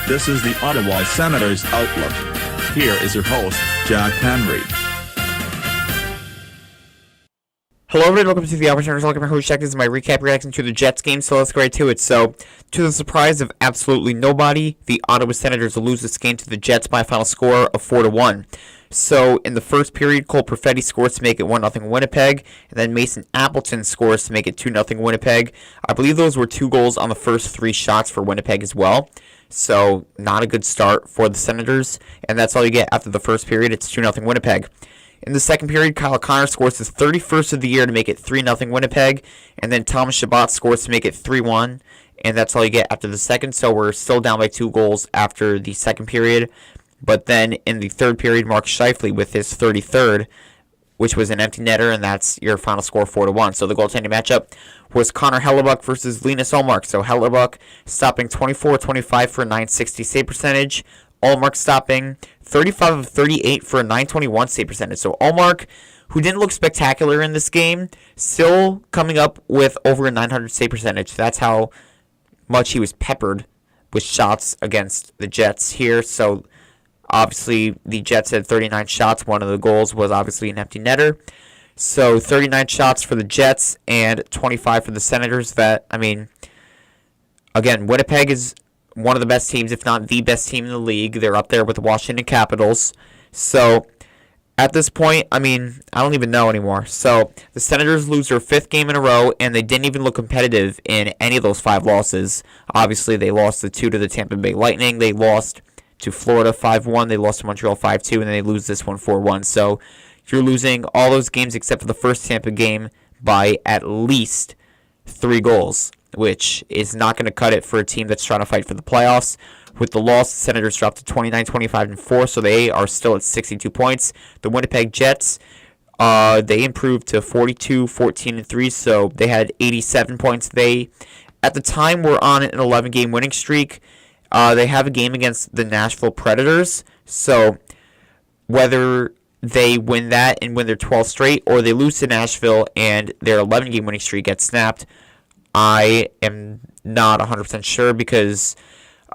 This is the Ottawa Senators Outlook. Here is your host, Jack Henry. Hello everybody, welcome to the Ottawa Senators Outlook. I'm your host, Jack. This is my recap reaction to the Jets game, so let's get right to it. So, to the surprise of absolutely nobody, the Ottawa Senators will lose this game to the Jets by a final score of 4-1. So, in the first period, Cole Perfetti scores to make it 1-0 Winnipeg, and then Mason Appleton scores to make it 2-0 Winnipeg. I believe those were 2 goals on the first 3 shots for Winnipeg as well. So, not a good start for the Senators, and that's all you get after the first period. It's 2-0 Winnipeg. In the second period, Kyle Connor scores his 31st of the year to make it 3-0 Winnipeg, and then Thomas Chabot scores to make it 3-1, and that's all you get after the second. So we're still down by 2 goals after the second period. But then in the third period, Mark Scheifele with his 33rd, which was an empty netter, and that's your final score, 4-1. So the goaltending matchup was Connor Hellebuyck versus Linus Ullmark. So Hellebuyck stopping 24-25 for a .960 save percentage. Ullmark stopping 35 of 38 for a .921 save percentage. So Ullmark, who didn't look spectacular in this game, still coming up with over a .900 save percentage. That's how much he was peppered with shots against the Jets here. So obviously the Jets had 39 shots. One of the goals was obviously an empty netter. So 39 shots for the Jets and 25 for the Senators. Again, Winnipeg is one of the best teams, if not the best team in the league. They're up there with the Washington Capitals. So, at this point, I don't even know anymore. So, the Senators lose their 5th game in a row, and they didn't even look competitive in any of those 5 losses. Obviously, they lost the 2 to the Tampa Bay Lightning. They lost to Florida 5-1. They lost to Montreal 5-2, and then they lose this one 4-1. So, you're losing all those games except for the first Tampa game by at least 3 goals, which is not going to cut it for a team that's trying to fight for the playoffs. With the loss, the Senators dropped to 29-25-4, so they are still at 62 points. The Winnipeg Jets, they improved to 42-14-3, so they had 87 points. They, at the time, were on an 11-game winning streak. They have a game against the Nashville Predators, so whether they win that and win their 12th straight, or they lose to Nashville and their 11-game winning streak gets snapped, I am not 100% sure because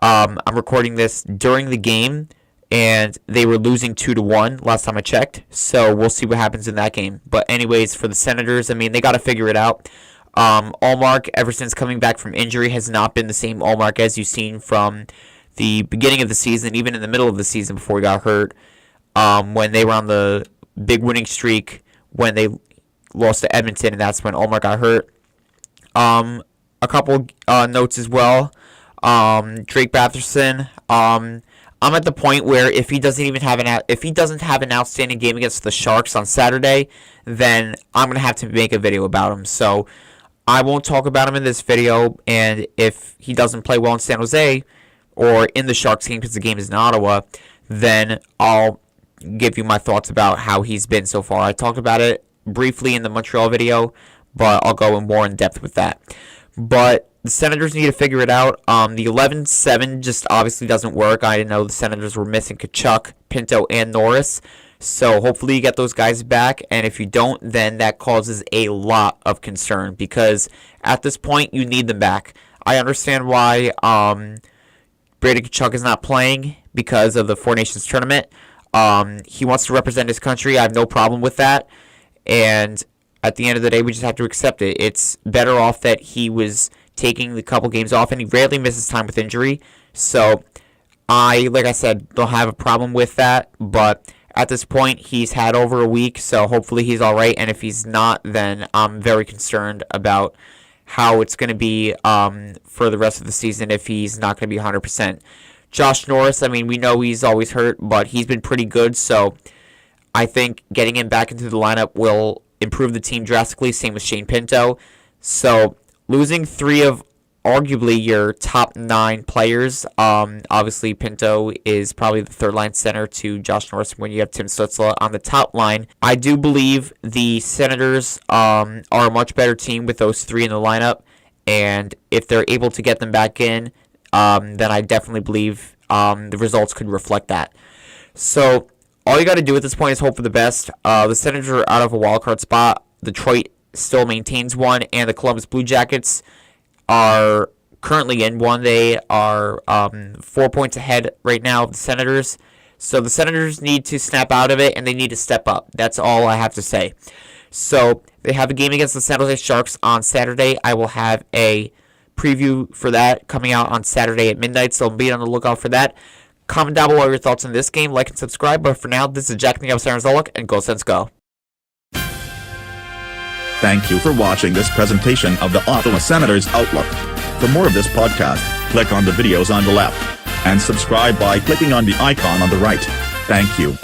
I'm recording this during the game, and they were losing 2-1 last time I checked. So we'll see what happens in that game. But anyways, for the Senators, they got to figure it out. Ullmark, ever since coming back from injury, has not been the same Ullmark as you've seen from the beginning of the season, even in the middle of the season before he got hurt. When they were on the big winning streak, when they lost to Edmonton, and that's when Ullmark got hurt. A couple notes as well. Drake Batherson. I'm at the point where if he doesn't have an outstanding game against the Sharks on Saturday, then I'm gonna have to make a video about him. So I won't talk about him in this video. And if he doesn't play well in San Jose or in the Sharks game because the game is in Ottawa, then I'll give you my thoughts about how he's been so far. I talked about it briefly in the Montreal video, but I'll go more in depth with that. But the Senators need to figure it out. The 11-7 just obviously doesn't work. I know the Senators were missing Tkachuk, Pinto, and Norris. So hopefully you get those guys back. And if you don't, then that causes a lot of concern because at this point you need them back. I understand why Brady Tkachuk is not playing because of the Four Nations tournament. He wants to represent his country. I have no problem with that. And at the end of the day, we just have to accept it. It's better off that he was taking the couple games off, and he rarely misses time with injury. So, like I said, don't have a problem with that. But at this point, he's had over a week, so hopefully he's all right. And if he's not, then I'm very concerned about how it's going to be for the rest of the season if he's not going to be 100%. Josh Norris, we know he's always hurt, but he's been pretty good. So I think getting him back into the lineup will improve the team drastically. Same with Shane Pinto. So losing 3 of arguably your top 9 players. Obviously, Pinto is probably the third-line center to Josh Norris when you have Tim Stützle on the top line. I do believe the Senators are a much better team with those 3 in the lineup, and if they're able to get them back in, then I definitely believe the results could reflect that. So all you got to do at this point is hope for the best. The Senators are out of a wildcard spot. Detroit still maintains one, and the Columbus Blue Jackets are currently in. They are 4 points ahead right now of the Senators. So the Senators need to snap out of it, and they need to step up. That's all I have to say. So they have a game against the San Jose Sharks on Saturday. I will have a preview for that coming out on Saturday at midnight, so be on the lookout for that. Comment down below your thoughts on this game, like and subscribe. But for now, this is Jack the Upstairs Zolak, and Go Sens Go. Thank you for watching this presentation of the Ottawa Senators Outlook. For more of this podcast, click on the videos on the left and subscribe by clicking on the icon on the right. Thank you.